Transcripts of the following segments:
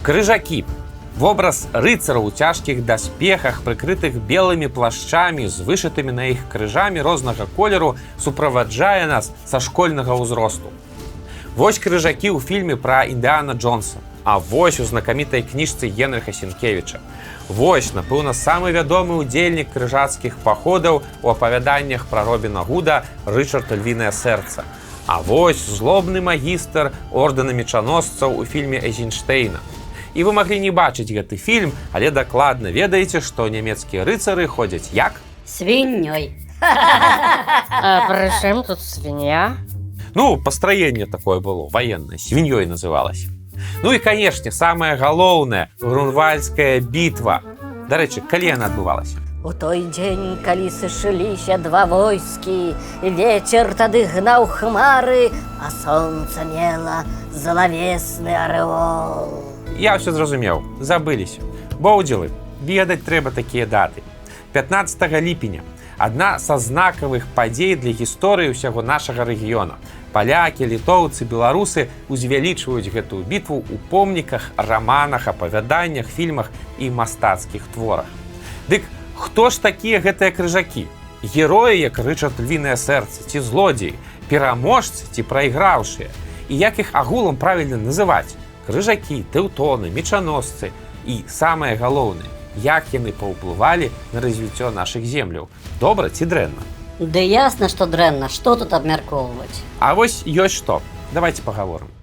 Крыжакі. Вобраз рыцараў у цяжкіх даспехах, прыкрытых белымі плашчамі, з вышытымі на іх крыжамі рознага колеру, суправаджае нас са школьнага ўзросту. Вось крыжакі ў фільме пра Індыяна Джонса, а вось у знакамітай кніжцы Генрыха Сенкевіча. Вось, напэўна, самы вядомы ўдзельнік крыжацкіх паходаў у апавяданнях пра Робіна Гуда Рычард Львінае сэрца. А вось злобны магістр ордэна мечаносцаў у фільме Эйзенштейна. І вы маглі не бачыць гэты фільм, але дакладна ведаеце, што нямецкія рыцары ходзяць як? Свіннёй. А пры чым тут свіння? Ну, пастраенне такое было, ваеннае, свіньёй называлася. Ну і, канешне, самае галоўнае — Грунвальдская бітва. Дарэчы, калі яна адбывалася? У той дзень, калі сышліся два войскі, вецер тады гнаў хмары, а сонца мела залавесны арэол. Я ўсё зразумеў, забыліся. Боўдзілы, ведаць трэба такія даты. 15 ліпеня. Адна са знакавых падзей для гісторыі ўсяго нашага рэгіёна. Палякі, літоўцы, беларусы узвялічваюць гэтую бітву ў помніках, раманах, апавяданнях, фільмах і мастацкіх творах. Дык хто ж такія гэтыя крыжакі? Героі, як Рычард Львінае сэрца, ці злодзеі, пераможцы ці прайграўшыя? І як іх агулам правільна называць? Крыжакі, тэўтоны, мечаносцы і, самае галоўнае, як яны паўплывалі на развіццё нашых земляў. Добра ці дрэнна? Ды ясна, што дрэнна, што тут абмяркоўваць? А вось ёсць што. Давайце пагаворым.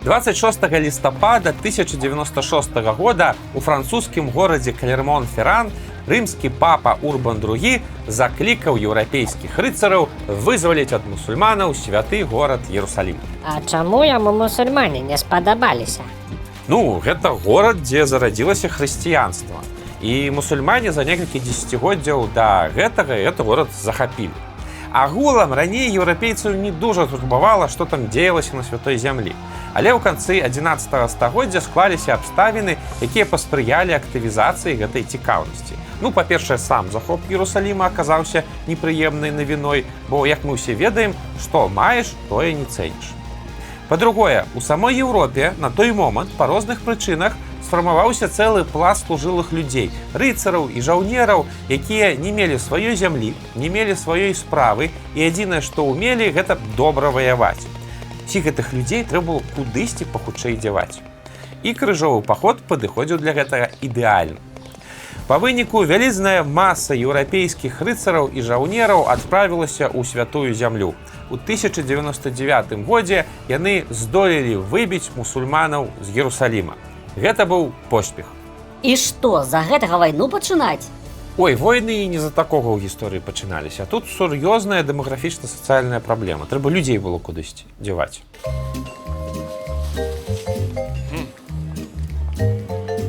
«26 лістапада 1096 года у французскім горадзе Клермон-Ферран рымскі папа Урбан II заклікаў еўрапейскіх рыцараў вызваліць ад мусульманаў святы горад Іерусалім. А чаму яму мусульмане не спадабаліся? Ну, гэта горад, дзе зарадзілася хрысціянства. І мусульмане за некалькі дзесяцігоддзяў да гэтага гэты горад захапілі. Агулам раней еўрапейцаў не дужа турбавала, што там дзеялася на святой зямлі. Але ў канцы 11 стагоддзя склаліся абставіны, якія паспрыялі актывізацыі гэтай цікаўнасці. Ну, па-першае, сам захоп Іерусаліма аказаўся непрыемнай навіной, бо, як мы ўсе ведаем, што маеш, тое не цэніш. Па-другое, у самой Еўропе на той момант па розных прычынах сфармаваўся цэлы пласт служылых людзей, рыцараў і жаўнераў, якія не мелі сваёй зямлі, не мелі сваёй справы, і адзінае, што ўмелі, гэта добра ваяваць. Ці гэтых людзей трэба было кудысьці пахутчэй дзяваць. І крыжовы паход падыходзіў для гэтага ідэальна. Па выніку вялізная маса еўрапейскіх рыцараў і жаўнераў адправілася ў святую зямлю. У 1099 годзе яны здолелі выбіць мусульманаў з Іерусаліма. Гэта быў поспех. І што, за гэтага вайну пачынаць? Ой, войны і не за такога ў гісторыі пачыналіся. А тут сур'ёзная дэмаграфічна-сацыяльная праблема. Трэба людзей было кудысьці дзяваць.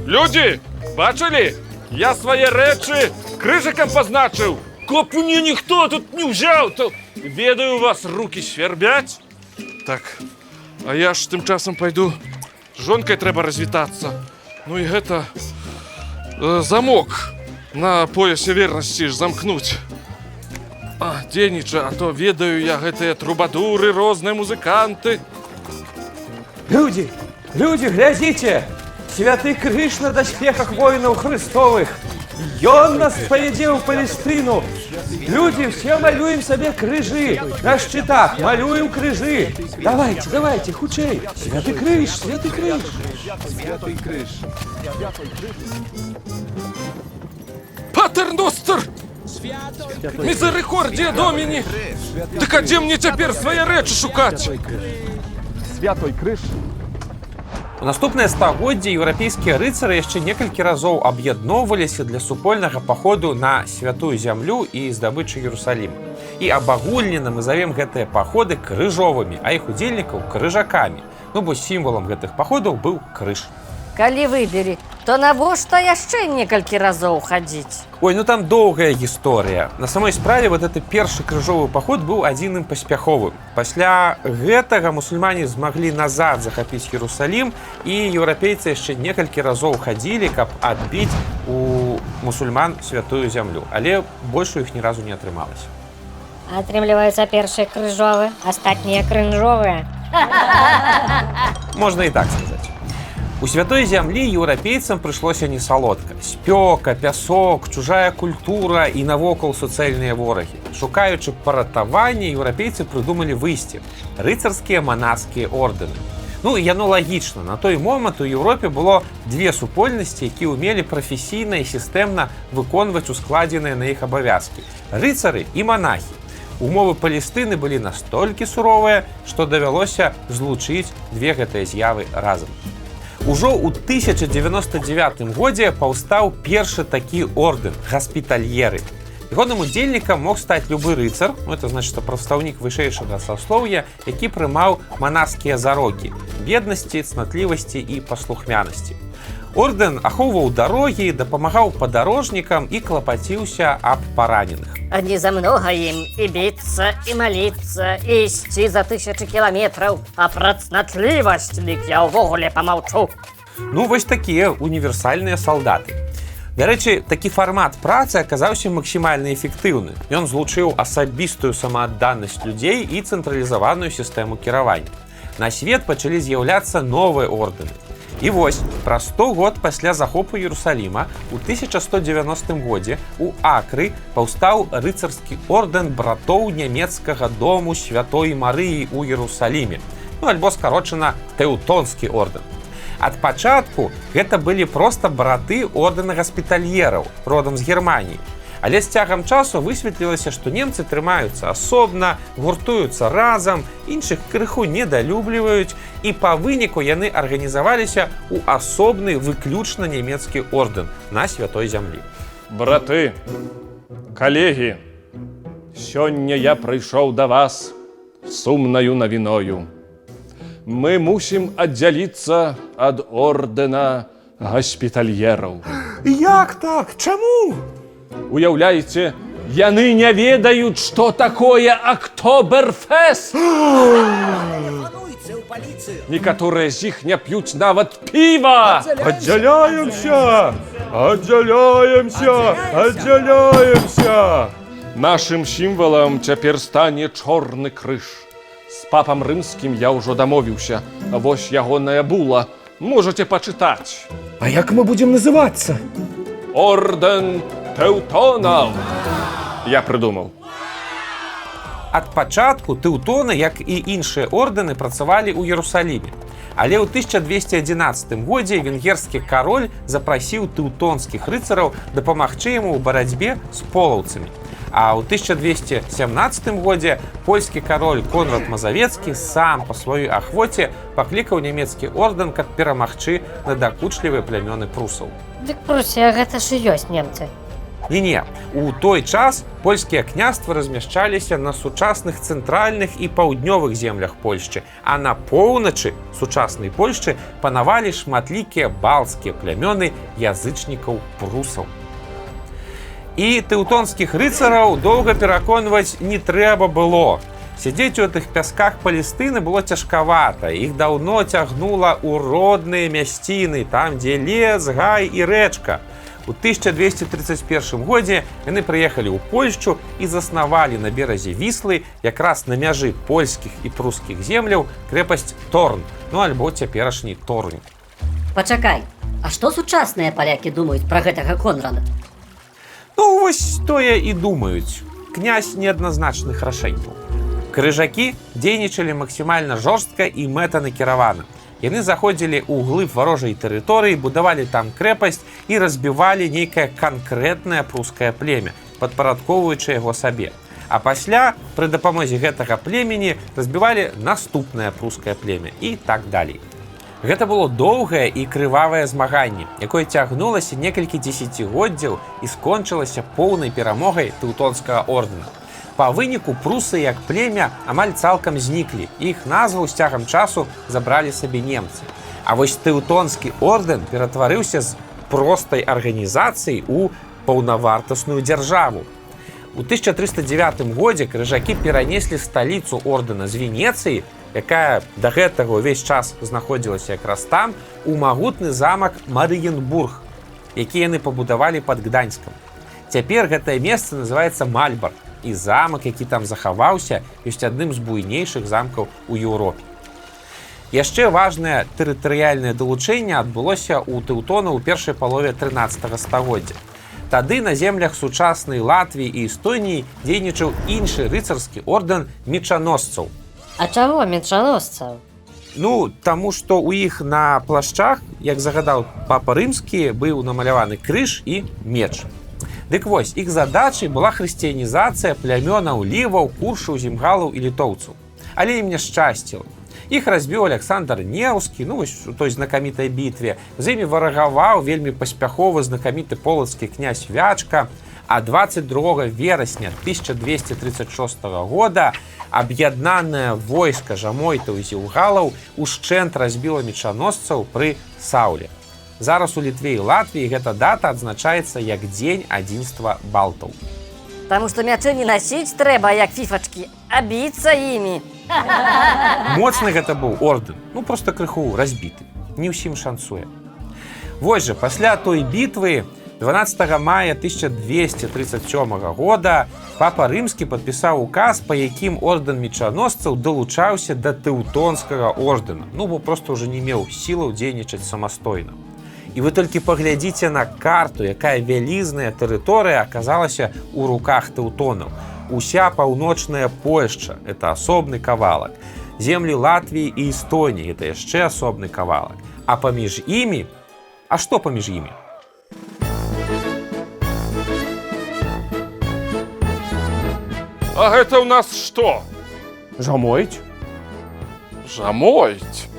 Людзі, бачылі? Я свае рэчы крыжыкам пазначыў. Каб мне ніхто тут не ўзяў, то ведаю, вас рукі свербяць. Так, а я ж тым часам пайду. З жонкай трэба развітацца. Ну і гэта замок на поясе вернасці ж замкнуць. Дзейніча, а то ведаю я гэтыя трубадуры, розныя музыканты. Людзі, глядзіце! Святы крыж на даспехах воінаў Христовых! Ён нас павядзе ў Палестыну! Людзі, все малюем сабе крыжы! На шчытах малюем крыжы! Давайте, хутчэй! Святы крыж! Патерностер! Мізерикордія доміні! Так а дзе мне цяпер свае рэчы шукаць? Святой крыж! У наступнае стагоддзе еўрапейскія рыцары яшчэ некалькі разоў аб'ядноўваліся для супольнага паходу на святую зямлю і здабычу Іерусаліма. І абагульнена мы завем гэтыя паходы крыжовымі, а іх удзельнікаў крыжакамі. Ну, бо сімвалам гэтых паходаў быў крыж. Калі выбері, То навошта яшчэ некалькі разоў хадзіць? Ой, ну там доўгая гісторыя. На самой справе вот гэты першы крыжовы паход быў адзіным паспяховым. Пасля гэтага мусульмане змаглі назад захапіць Іерусалім, і еўрапейцы яшчэ некалькі разоў хадзілі, каб адбіць у мусульман святую зямлю. Але больш у іх ні разу не атрымалася. Атрымліваюцца першыя крыжовы, астатнія крынжовыя. Можна і так сказаць. У святой зямлі еўрапейцам прыйшлося не салодка. Спёка, пясок, чужая культура і навокал суцэльныя ворагі. Шукаючы паратавання, еўрапейцы прыдумалі выйсце – рыцарскія манаскія ордэны. Ну, яно лагічна. На той момант у Еўропе было две супольнасці, якія ўмелі прафесійна і сістэмна выконваць ускладзеныя на іх абавязкі – рыцары і манахі. Умовы Палестыны былі настолькі суровыя, што давялося злучыць две гэтыя з'явы разам. Ужо ў 1099 годзе паўстаў першы такі ордэн – гаспітальеры. Ягоным удзельнікам мог стаць любы рыцар, это значыць, што прадстаўнік вышэйшага саслоўя, які прымаў манаскія зарокі – беднасці, цнатлівасці і паслухмянасці. Ордэн ахоўваў дарогі, дапамагаў падарожнікам і клапаціўся аб параненых. А не за многа ім і біцца, і маліцца, і ісці за 1000 кіламетраў, а пра цнатлівасць дык я ўвогуле памаўчу. Ну, вось такія універсальныя салдаты. Дарэчы, такі фармат працы аказаўся максімальна эфектыўны. Ён злучыў асабістую самаадданасць людзей і цэнтралізаваную сістэму кіравання. На свет пачалі з'яўляцца новыя ордэны. І вось, праз 100 год пасля захопу Іерусаліма у 1190 годзе у Акры паўстаў рыцарскі ордэн братоў нямецкага дому Святой Марыі ў Іерусаліме, ну альбо скарочана Тэўтонскі ордэн. Ад пачатку гэта былі проста браты ордэна гаспітальераў, родам з Германіі. Але з цягам часу высветлілася, што немцы трымаюцца асобна, гуртуюцца разам, іншых крыху недалюбліваюць, і па выніку яны арганізаваліся ў асобны выключна нямецкі ордэн на святой зямлі. Браты, калегі, сёння я прыйшоў да вас сумнаю навіною. Мы мусім аддзяліцца ад ордэна гаспітальераў. Як так? Чаму? Уяўляеце, яны не ведаюць, што такое Актоберфест. Некаторыя з іх не п'юць нават піва. Аддзяляемся! Аддзяляемся! Аддзяляемся! Нашым сімвалам цяпер стане чорны крыж. З папам рымскім я ўжо дамовіўся. Вось ягоная була. Можаце пачытаць. А як мы будзем называцца? Ордэн Тэўтонаў. Я прыдумаў. Ад пачатку тэўтоны, як і іншыя ордэны, працавалі ў Іерусаліме. Але ў 1211 годзе венгерскі кароль запрасіў тэўтонскіх рыцараў дапамагчы яму ў барацьбе з полаўцамі. А ў 1217 годзе польскі кароль Конрад Мазавецкі сам па сваёй ахвоце паклікаў нямецкі ордэн, каб перамагчы надакучлівыя плямёны прусаў. Дык Прусія гэта ж і ёсць немцы. Не-не, у той час польскія княствы размяшчаліся на сучасных цэнтральных і паўднёвых землях Польшчы, а на поўначы сучаснай Польшчы панавалі шматлікія балцкія плямёны язычнікаў прусаў. І тэўтонскіх рыцараў доўга пераконваць не трэба было. Сядзець у гэтых пясках Палестыны было цяжкавата, іх даўно цягнула ў родныя мясціны, там, дзе лес, гай і рэчка. У 1231 годзе яны прыехалі ў Польшчу і заснавалі на беразе Віслы, якраз на мяжы польскіх і прускіх земляў, крэпасць Торн, ну альбо цяперашні Торнь. Пачакай, а што сучасныя палякі думаюць пра гэтага Конрада? Ну, вось тое і думаюць. Князь неадназначных рашэнняў. Крыжакі дзейнічалі максімальна жорстка і мэтанакіравана. Яны заходзілі ў глыб варожай тэрыторыі, будавалі там крэпасць і разбівалі нейкае канкрэтнае прускае племя, падпарадкоўваючы яго сабе. А пасля, пры дапамозе гэтага племені, разбівалі наступнае прускае племя і так далей. Гэта было доўгае і крывавае змаганне, якое цягнулася некалькі дзесяцігоддзяў і скончылася поўнай перамогай тэўтонскага ордэна. Па выніку прусы як племя амаль цалкам зніклі, іх назву з цягам часу забралі сабе немцы. А вось тэўтонскі ордэн ператварыўся з простай арганізацыі ў паўнавартасную дзяржаву. У 1309 годзе крыжакі перанеслі сталіцу ордэна з Венецыі, якая да гэтага ўвесь час знаходзілася якраз там, у магутны замак Марыенбург, які яны пабудавалі пад Гданьскам. Цяпер гэтае месца называецца Мальбарк, і замак, які там захаваўся, ёсць адным з буйнейшых замкаў у Еўропе. Яшчэ важнае тэрытарыяльнае далучэнне адбылося ў тэўтонаў у першай палове 13 стагоддзя. Тады на землях сучаснай Латвіі і Эстоніі дзейнічаў іншы рыцарскі ордэн мечаносцаў. А чаго мечаносцаў? Ну, таму што ў іх на плашчах, як загадаў папа рымскі, быў намаляваны крыж і меч. Дык вось, іх задачай была хрысціянізацыя плямёнаў ліваў, куршаў, зімгалаў і літоўцаў. Але ім не шчасціла. Іх разбіў Александр Неўскі, ну вось у той знакамітай бітве. З імі варагаваў вельмі паспяховы знакаміты полацкі князь Вячка, а 22 верасня 1236 года аб'яднанае войска жамойтаў і зіўгалаў ушчэнт разбіла мечаносцаў пры Сауле. Зараз у Літве і Латвіі гэта дата адзначаецца як дзень адзінства балтаў. Таму што мячы не насіць трэба, як фіфачкі, а біцца імі. Моцны гэта быў ордэн, ну проста крыху разбіты, не ўсім шанцуе. Вось жа, пасля той бітвы 12 мая 1237 года папа рымскі падпісаў указ, па якім ордэн мечаносцаў далучаўся да тэўтонскага ордэна, ну бо проста ўжо не меў сілаў дзейнічаць самастойна. І вы толькі паглядзіце на карту, якая вялізная тэрыторыя аказалася ў руках тэўтонаў. Уся паўночная Польшча – это асобны кавалак. Землі Латвіі і Эстоніі – это яшчэ асобны кавалак. А паміж імі... А што паміж імі? А гэта ў нас што? Жамойць? Жамойць?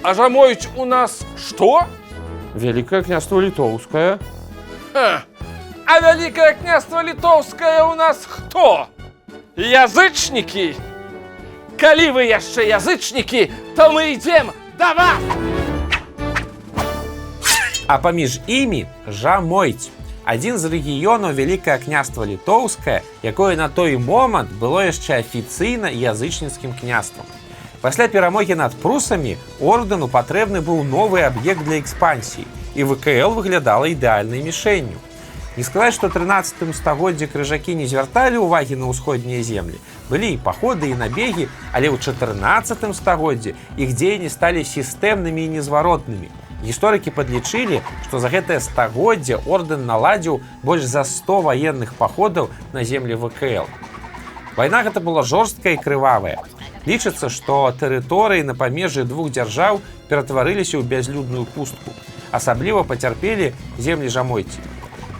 А жамойць у нас што? Вялікае княства Літоўскае. А Вялікае княства Літоўскае у нас хто? Язычнікі? Калі вы яшчэ язычнікі, то мы ідзем да вас! А паміж імі жамойць. Адзін з рэгіёнаў Вялікае княства Літоўскае, якое на той момант было яшчэ афіцыйна язычніцкім княствам. Пасля перамогі над прусамі ордэну патрэбны быў новы аб'ект для экспансіі, і ВКЛ выглядала ідэальнай мішэнню. Не сказаць, што 13 стагоддзі крыжакі не звярталі ўвагі на ўсходнія землі. Былі і паходы, і набегі, але ў 14 стагоддзі іх дзеянні сталі сістэмнымі і незваротнымі. Гісторыкі падлічылі, што за гэтае стагоддзе ордэн наладзіў больш за 100 ваенных паходаў на землі ВКЛ. Вайна гэта была жорсткая і крывавая. Лічыцца, што тэрыторыі на памежжы двух дзяржаў ператварыліся ў бязлюдную пустку. Асабліва пацярпелі землі жамойців.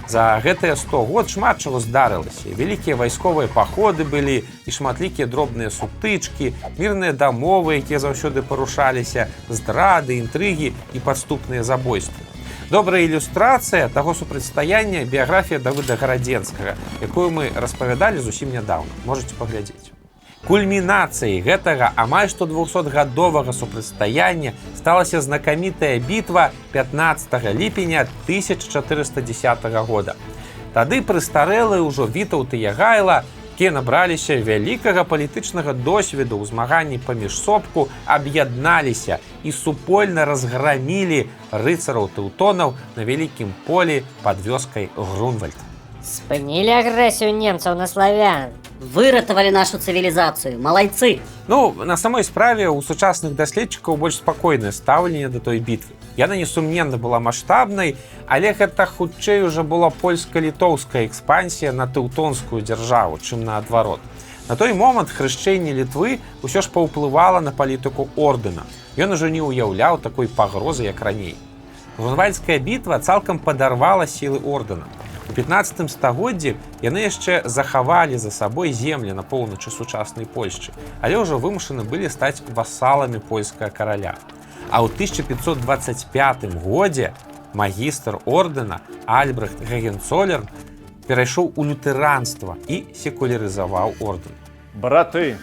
За гэтыя 100 год шмат чаго здарылася. Вялікія вайсковыя паходы былі і шматлікія дробныя сутычкі, мірныя дамовы, якія заўсёды парушаліся, здрады, інтрыгі і падступныя забойствы. Добрая ілюстрацыя таго супрацьстаяння біяграфія Давыда Гарадзенскага, якую мы распавядалі зусім нядаўна. Можаце паглядзець. Кульмінацыяй гэтага амаль што 200-гадовага супрацьстаяння сталася знакамітая бітва 15 ліпеня 1410 года. Тады прыстарэлыя ўжо Вітаўт і Ягайла, якія набраліся вялікага палітычнага досведу ў змаганні паміж сопку, аб'ядналіся і супольна разграмілі рыцараў тэўтонаў на вялікім полі пад вёскай Грунвальд. Спынілі агрэсію немцаў на славян. Выратавалі нашу цывілізацыю, малайцы. Ну, на самой справе у сучасных даследчыкаў больш спакойнае стаўленне да той бітвы. Яна несумненна была маштабнай, але гэта хутчэй ужо была польска-літоўская экспансія на тэўтонскую дзяржаву, чым наадварот. На той момант хрышчэнне Літвы ўсё ж паўплывала на палітыку ордэна. Ён ужо не ўяўляў такой пагрозы, як раней. Грунвальдская бітва цалкам падарвала сілы ордэна. У 15 стагоддзі яны яшчэ захавалі за сабой землі на поўначы сучаснай Польшчы, але ўжо вымушаны былі стаць васаламі польскага караля. А ў 1525 годзе магістр ордэна Альбрехт Гагенцоллерн перайшоў у лютэранства і секулярызаваў ордэн. Браты,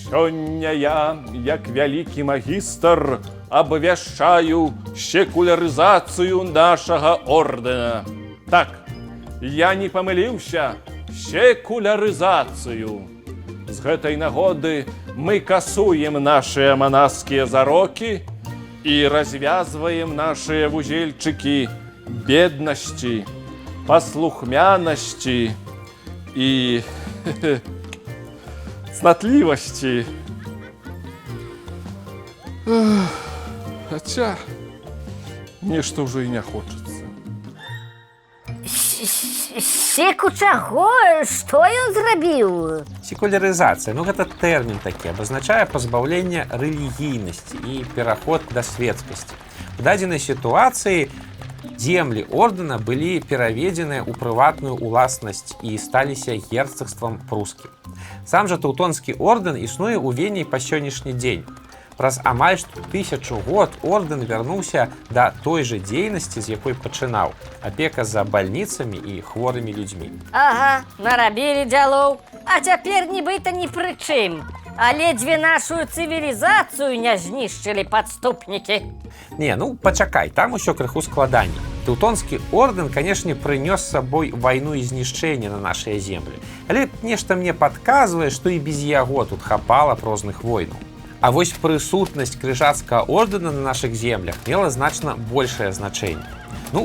сёння я, як вялікі магістр, абвяшчаю секулярызацыю нашага ордэна. Так, я не памыліўся, секулярызацыю. З гэтай нагоды мы касуем нашыя манаскія зарокі і развязваем нашыя вузельчыкі беднасці, паслухмянасці і цнатлівасці. Хаця нешта ўжо і не хочацца. Секу чаго? Што ён зрабіў? Секулярызацыя, гэта тэрмін такі, абазначае пазбаўленне рэлігійнасці і пераход да светскасці. У дадзенай сітуацыі землі ордэна былі пераведзеныя ў прыватную ўласнасць і сталіся герцагствам прускім. Сам жа тэўтонскі ордэн існуе ў Вене па сённяшні дзень. Праз амаль што 1000 год ордэн вярнуўся да той жа дзейнасці, з якой пачынаў. Апека за бальніцамі і хворымі людзьмі. Ага, нарабілі дзялоў, а цяпер нібыта ні пры чым. А ледзьве нашу цывілізацыю не знішчылі падступнікі. Не, пачакай, там усё крыху складаней. Тэўтонскі ордэн, канешне, прынёс з сабой вайну і знішчэнне на нашыя землі. Але нешта мне падказвае, што і без яго тут хапала розных войнаў. А вось прысутнасць крыжацкага ордэна на нашых землях мела значна большае значэнне.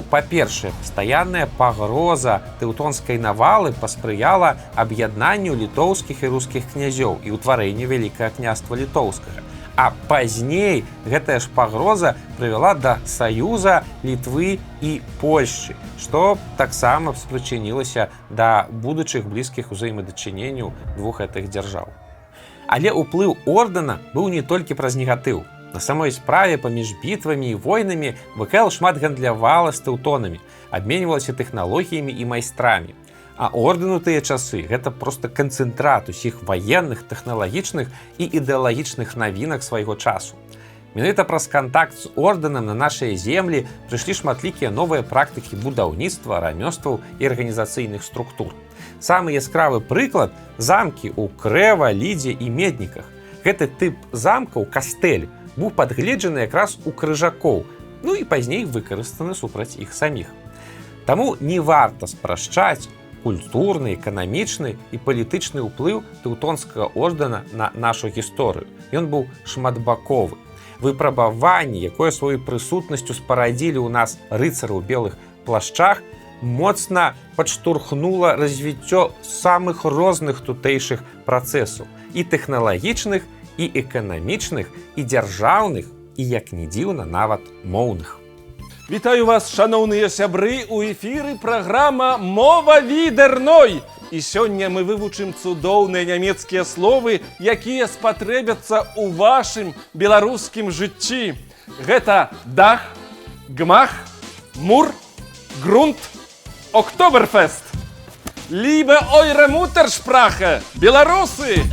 Па-першае, пастаянная пагроза тэўтонскай навалы паспрыяла аб'яднанню літоўскіх і рускіх князёў і ўтварэнню вялікага княства літоўскага. А пазней гэтая ж пагроза прывяла да саюза Літвы і Польшчы, што таксама спрычынілася да будучых блізкіх узаемадачыненняў двух гэтых дзяржаў. Але ўплыў ордэна быў не толькі праз негатыў. На самой справе паміж бітвамі і войнамі ВКЛ шмат гандлявала з тэўтонамі, абменьвалася тэхналогіямі і майстрамі. А ордэн у тыя часы гэта проста канцэнтрат усіх ваенных, тэхналагічных і ідэалагічных навінак свайго часу. Менавіта праз кантакт з ордэнам на нашыя землі прыйшлі шматлікія новыя практыкі будаўніцтва, рамёстваў і арганізацыйных структур. Самы яскравы прыклад – замкі ў Крэва, Лідзе і Медніках. Гэты тып замкаў, кастэль, быў падгледжаны якраз у крыжакоў, і пазней выкарыстаны супраць іх саміх. Таму не варта спрашчаць культурны, эканамічны і палітычны ўплыў тэўтонскага ордэна на нашу гісторыю. Ён быў шматбаковы. Выпрабаванне, якое сваёй прысутнасцю спарадзілі ў нас рыцары ў белых плашчах, моцна падштурхнула развіццё самых розных тутэйшых працэсаў і тэхналагічных, і эканамічных, і дзяржаўных, і, як ні дзіўна, нават моўных. Вітаю вас, шаноўныя сябры, у эфіры праграма «Мова відэрной». І сёння мы вывучым цудоўныя нямецкія словы, якія спатрэбяцца ў вашым беларускім жыцці. Гэта дах, гмах, мур, грунт, Октоберфест. Liebe eure Muttersprache, Беларусы!